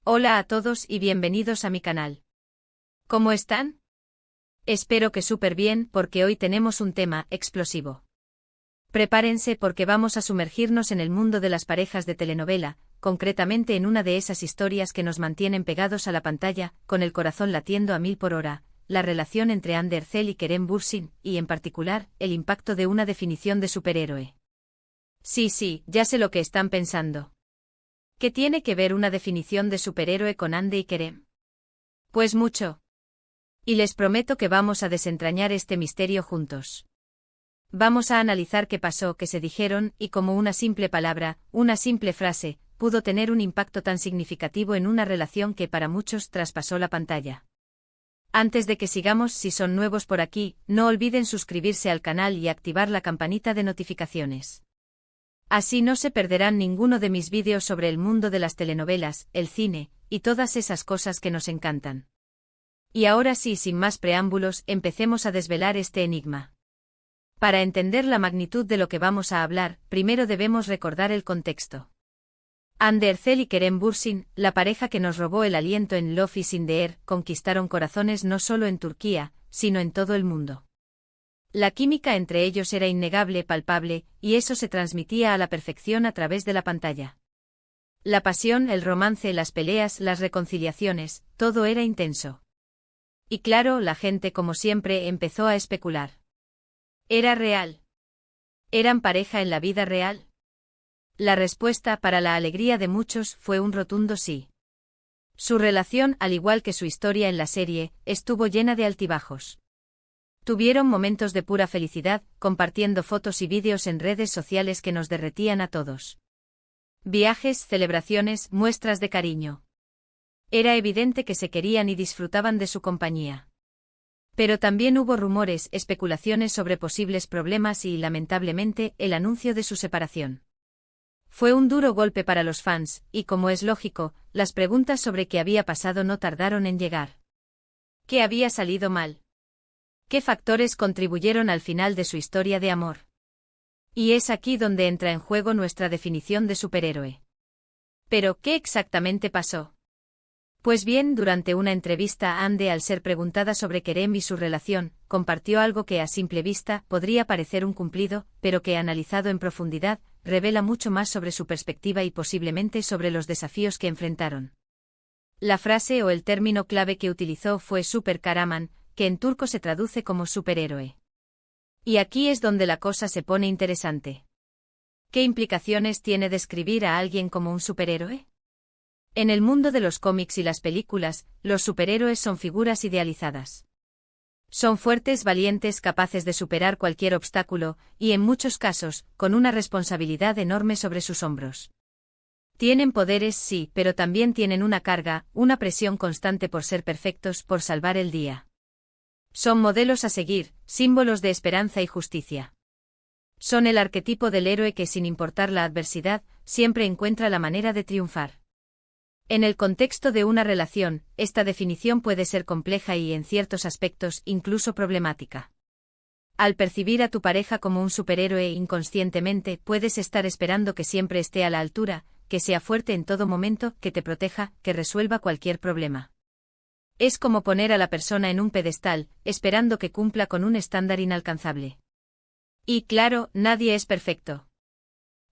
Hola a todos y bienvenidos a mi canal. ¿Cómo están? Espero que súper bien porque hoy tenemos un tema explosivo. Prepárense porque vamos a sumergirnos en el mundo de las parejas de telenovela, concretamente en una de esas historias que nos mantienen pegados a la pantalla, con el corazón latiendo a 1000 por hora, la relación entre Ander Ercel y Kerem Bürsin, y en particular, el impacto de una definición de superhéroe. Sí, ya sé lo que están pensando. ¿Qué tiene que ver una definición de superhéroe con Ande y Kerem? Pues mucho. Y les prometo que vamos a desentrañar este misterio juntos. Vamos a analizar qué pasó, qué se dijeron, y cómo una simple palabra, una simple frase, pudo tener un impacto tan significativo en una relación que para muchos traspasó la pantalla. Antes de que sigamos, si son nuevos por aquí, no olviden suscribirse al canal y activar la campanita de notificaciones. Así no se perderán ninguno de mis vídeos sobre el mundo de las telenovelas, el cine, y todas esas cosas que nos encantan. Y ahora sí, sin más preámbulos, empecemos a desvelar este enigma. Para entender la magnitud de lo que vamos a hablar, primero debemos recordar el contexto. Ander Ercel y Kerem Bürsin, la pareja que nos robó el aliento en Love is in the Air, conquistaron corazones no solo en Turquía, sino en todo el mundo. La química entre ellos era innegable, palpable, y eso se transmitía a la perfección a través de la pantalla. La pasión, el romance, las peleas, las reconciliaciones, todo era intenso. Y claro, la gente, como siempre, empezó a especular. ¿Era real? ¿Eran pareja en la vida real? La respuesta, para la alegría de muchos, fue un rotundo sí. Su relación, al igual que su historia en la serie, estuvo llena de altibajos. Tuvieron momentos de pura felicidad, compartiendo fotos y vídeos en redes sociales que nos derretían a todos. Viajes, celebraciones, muestras de cariño. Era evidente que se querían y disfrutaban de su compañía. Pero también hubo rumores, especulaciones sobre posibles problemas y, lamentablemente, el anuncio de su separación. Fue un duro golpe para los fans, y como es lógico, las preguntas sobre qué había pasado no tardaron en llegar. ¿Qué había salido mal? ¿Qué factores contribuyeron al final de su historia de amor? Y es aquí donde entra en juego nuestra definición de superhéroe. ¿Pero qué exactamente pasó? Pues bien, durante una entrevista, Ande, al ser preguntada sobre Kerem y su relación, compartió algo que a simple vista podría parecer un cumplido, pero que analizado en profundidad, revela mucho más sobre su perspectiva y posiblemente sobre los desafíos que enfrentaron. La frase o el término clave que utilizó fue süper kahraman, que en turco se traduce como superhéroe. Y aquí es donde la cosa se pone interesante. ¿Qué implicaciones tiene describir a alguien como un superhéroe? En el mundo de los cómics y las películas, los superhéroes son figuras idealizadas. Son fuertes, valientes, capaces de superar cualquier obstáculo, y en muchos casos, con una responsabilidad enorme sobre sus hombros. Tienen poderes, sí, pero también tienen una carga, una presión constante por ser perfectos, por salvar el día. Son modelos a seguir, símbolos de esperanza y justicia. Son el arquetipo del héroe que, sin importar la adversidad, siempre encuentra la manera de triunfar. En el contexto de una relación, esta definición puede ser compleja y, en ciertos aspectos, incluso problemática. Al percibir a tu pareja como un superhéroe inconscientemente, puedes estar esperando que siempre esté a la altura, que sea fuerte en todo momento, que te proteja, que resuelva cualquier problema. Es como poner a la persona en un pedestal, esperando que cumpla con un estándar inalcanzable. Y claro, nadie es perfecto.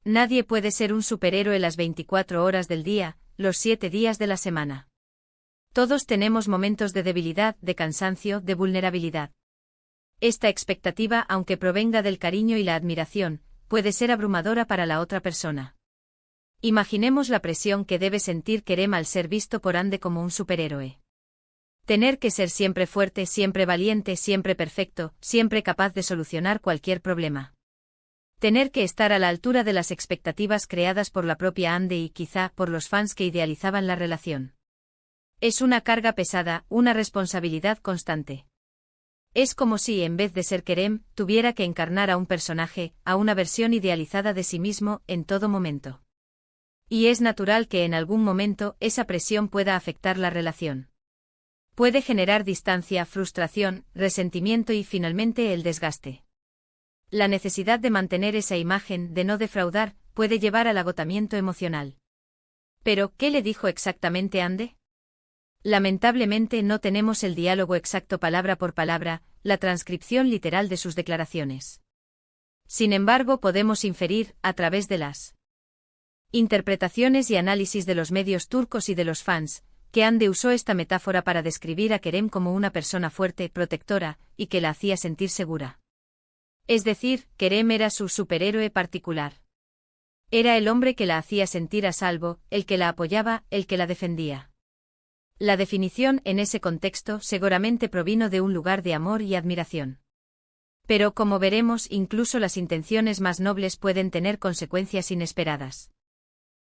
Nadie puede ser un superhéroe las 24 horas del día, los 7 días de la semana. Todos tenemos momentos de debilidad, de cansancio, de vulnerabilidad. Esta expectativa, aunque provenga del cariño y la admiración, puede ser abrumadora para la otra persona. Imaginemos la presión que debe sentir Kerem al ser visto por Ande como un superhéroe. Tener que ser siempre fuerte, siempre valiente, siempre perfecto, siempre capaz de solucionar cualquier problema. Tener que estar a la altura de las expectativas creadas por la propia Ande y quizá por los fans que idealizaban la relación. Es una carga pesada, una responsabilidad constante. Es como si, en vez de ser Kerem, tuviera que encarnar a un personaje, a una versión idealizada de sí mismo, en todo momento. Y es natural que en algún momento esa presión pueda afectar la relación. Puede generar distancia, frustración, resentimiento y finalmente el desgaste. La necesidad de mantener esa imagen, de no defraudar, puede llevar al agotamiento emocional. Pero, ¿qué le dijo exactamente Ande? Lamentablemente no tenemos el diálogo exacto palabra por palabra, la transcripción literal de sus declaraciones. Sin embargo, podemos inferir, a través de las interpretaciones y análisis de los medios turcos y de los fans, que Ande usó esta metáfora para describir a Kerem como una persona fuerte, protectora, y que la hacía sentir segura. Es decir, Kerem era su superhéroe particular. Era el hombre que la hacía sentir a salvo, el que la apoyaba, el que la defendía. La definición, en ese contexto, seguramente provino de un lugar de amor y admiración. Pero, como veremos, incluso las intenciones más nobles pueden tener consecuencias inesperadas.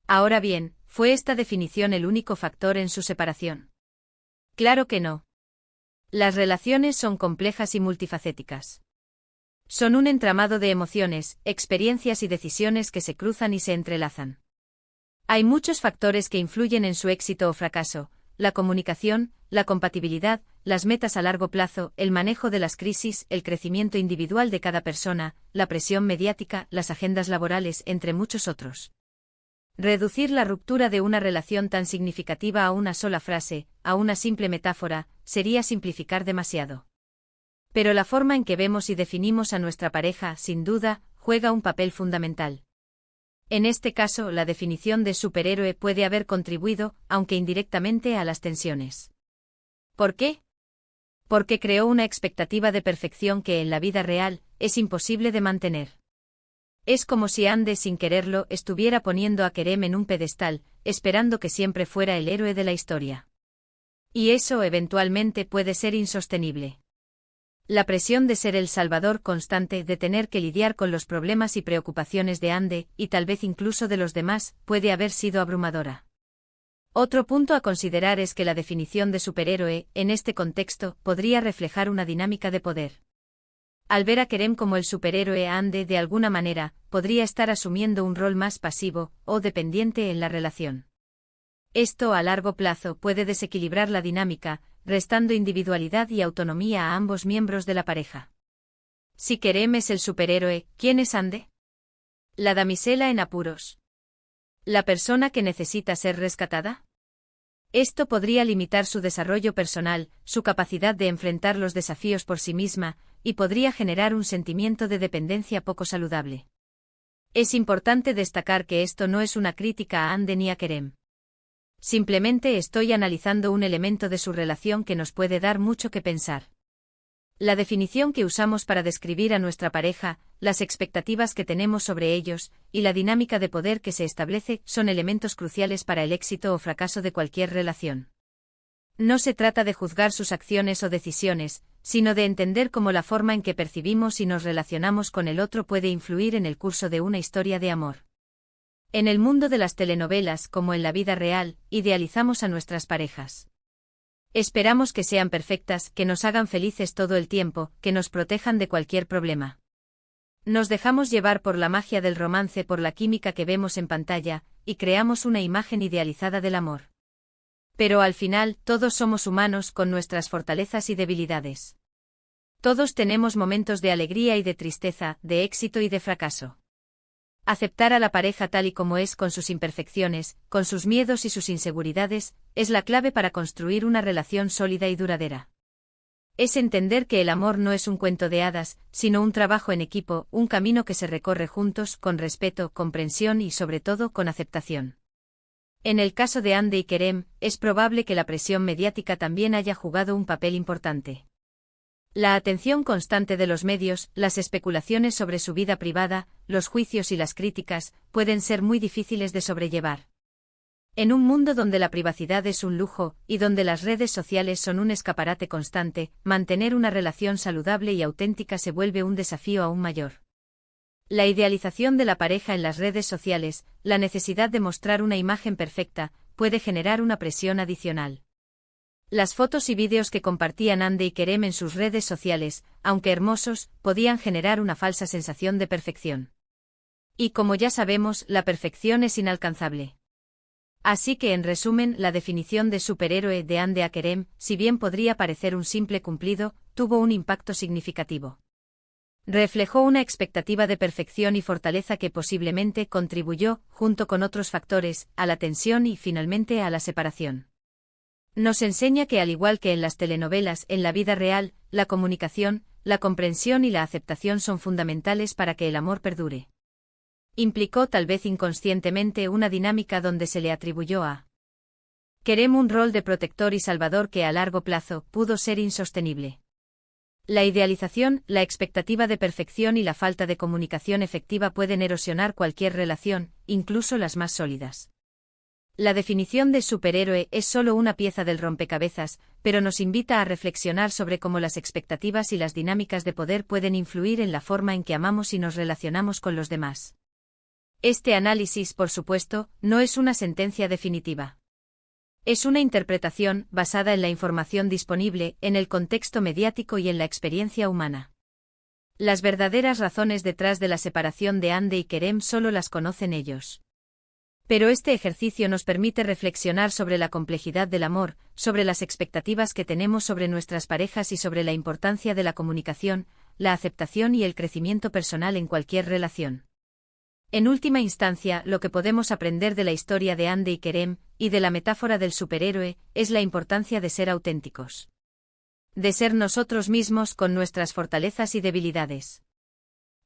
Ahora bien, ¿fue esta definición el único factor en su separación? Claro que no. Las relaciones son complejas y multifacéticas. Son un entramado de emociones, experiencias y decisiones que se cruzan y se entrelazan. Hay muchos factores que influyen en su éxito o fracaso: la comunicación, la compatibilidad, las metas a largo plazo, el manejo de las crisis, el crecimiento individual de cada persona, la presión mediática, las agendas laborales, entre muchos otros. Reducir la ruptura de una relación tan significativa a una sola frase, a una simple metáfora, sería simplificar demasiado. Pero la forma en que vemos y definimos a nuestra pareja, sin duda, juega un papel fundamental. En este caso, la definición de superhéroe puede haber contribuido, aunque indirectamente, a las tensiones. ¿Por qué? Porque creó una expectativa de perfección que en la vida real es imposible de mantener. Es como si Ande, sin quererlo, estuviera poniendo a Kerem en un pedestal, esperando que siempre fuera el héroe de la historia. Y eso eventualmente puede ser insostenible. La presión de ser el salvador constante, de tener que lidiar con los problemas y preocupaciones de Ande, y tal vez incluso de los demás, puede haber sido abrumadora. Otro punto a considerar es que la definición de superhéroe, en este contexto, podría reflejar una dinámica de poder. Al ver a Kerem como el superhéroe, Ande, de alguna manera, podría estar asumiendo un rol más pasivo o dependiente en la relación. Esto, a largo plazo, puede desequilibrar la dinámica, restando individualidad y autonomía a ambos miembros de la pareja. Si Kerem es el superhéroe, ¿quién es Ande? La damisela en apuros. ¿La persona que necesita ser rescatada? Esto podría limitar su desarrollo personal, su capacidad de enfrentar los desafíos por sí misma, y podría generar un sentimiento de dependencia poco saludable. Es importante destacar que esto no es una crítica a Ande ni a Kerem. Simplemente estoy analizando un elemento de su relación que nos puede dar mucho que pensar. La definición que usamos para describir a nuestra pareja, las expectativas que tenemos sobre ellos, y la dinámica de poder que se establece son elementos cruciales para el éxito o fracaso de cualquier relación. No se trata de juzgar sus acciones o decisiones, sino de entender cómo la forma en que percibimos y nos relacionamos con el otro puede influir en el curso de una historia de amor. En el mundo de las telenovelas, como en la vida real, idealizamos a nuestras parejas. Esperamos que sean perfectas, que nos hagan felices todo el tiempo, que nos protejan de cualquier problema. Nos dejamos llevar por la magia del romance, por la química que vemos en pantalla, y creamos una imagen idealizada del amor. Pero al final, todos somos humanos con nuestras fortalezas y debilidades. Todos tenemos momentos de alegría y de tristeza, de éxito y de fracaso. Aceptar a la pareja tal y como es, con sus imperfecciones, con sus miedos y sus inseguridades, es la clave para construir una relación sólida y duradera. Es entender que el amor no es un cuento de hadas, sino un trabajo en equipo, un camino que se recorre juntos, con respeto, comprensión y sobre todo con aceptación. En el caso de Ande y Kerem, es probable que la presión mediática también haya jugado un papel importante. La atención constante de los medios, las especulaciones sobre su vida privada, los juicios y las críticas, pueden ser muy difíciles de sobrellevar. En un mundo donde la privacidad es un lujo, y donde las redes sociales son un escaparate constante, mantener una relación saludable y auténtica se vuelve un desafío aún mayor. La idealización de la pareja en las redes sociales, la necesidad de mostrar una imagen perfecta, puede generar una presión adicional. Las fotos y vídeos que compartían Ande y Kerem en sus redes sociales, aunque hermosos, podían generar una falsa sensación de perfección. Y como ya sabemos, la perfección es inalcanzable. Así que, en resumen, la definición de superhéroe de Ande a Kerem, si bien podría parecer un simple cumplido, tuvo un impacto significativo. Reflejó una expectativa de perfección y fortaleza que posiblemente contribuyó, junto con otros factores, a la tensión y finalmente a la separación. Nos enseña que al igual que en las telenovelas, en la vida real, la comunicación, la comprensión y la aceptación son fundamentales para que el amor perdure. Implicó tal vez inconscientemente una dinámica donde se le atribuyó a Kerem un rol de protector y salvador que a largo plazo pudo ser insostenible. La idealización, la expectativa de perfección y la falta de comunicación efectiva pueden erosionar cualquier relación, incluso las más sólidas. La definición de superhéroe es solo una pieza del rompecabezas, pero nos invita a reflexionar sobre cómo las expectativas y las dinámicas de poder pueden influir en la forma en que amamos y nos relacionamos con los demás. Este análisis, por supuesto, no es una sentencia definitiva. Es una interpretación basada en la información disponible, en el contexto mediático y en la experiencia humana. Las verdaderas razones detrás de la separación de Hande y Kerem solo las conocen ellos. Pero este ejercicio nos permite reflexionar sobre la complejidad del amor, sobre las expectativas que tenemos sobre nuestras parejas y sobre la importancia de la comunicación, la aceptación y el crecimiento personal en cualquier relación. En última instancia, lo que podemos aprender de la historia de Hande y Kerem, y de la metáfora del superhéroe, es la importancia de ser auténticos. De ser nosotros mismos con nuestras fortalezas y debilidades.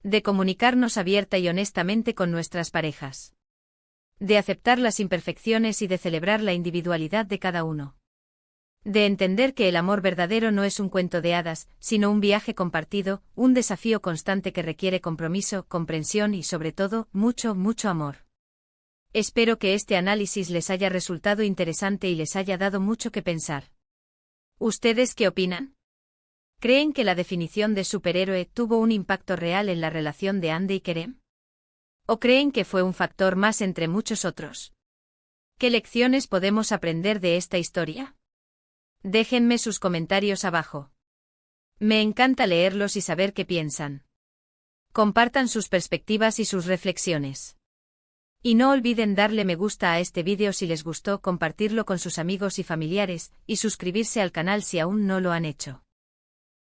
De comunicarnos abierta y honestamente con nuestras parejas. De aceptar las imperfecciones y de celebrar la individualidad de cada uno. De entender que el amor verdadero no es un cuento de hadas, sino un viaje compartido, un desafío constante que requiere compromiso, comprensión y sobre todo, mucho, mucho amor. Espero que este análisis les haya resultado interesante y les haya dado mucho que pensar. ¿Ustedes qué opinan? ¿Creen que la definición de superhéroe tuvo un impacto real en la relación de Hande y Kerem? ¿O creen que fue un factor más entre muchos otros? ¿Qué lecciones podemos aprender de esta historia? Déjenme sus comentarios abajo. Me encanta leerlos y saber qué piensan. Compartan sus perspectivas y sus reflexiones. Y no olviden darle me gusta a este vídeo si les gustó, compartirlo con sus amigos y familiares, y suscribirse al canal si aún no lo han hecho.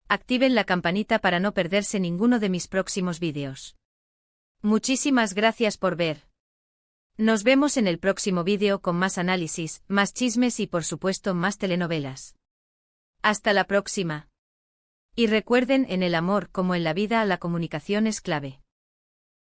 Activen la campanita para no perderse ninguno de mis próximos vídeos. Muchísimas gracias por ver. Nos vemos en el próximo vídeo con más análisis, más chismes y por supuesto más telenovelas. Hasta la próxima. Y recuerden, en el amor como en la vida, la comunicación es clave.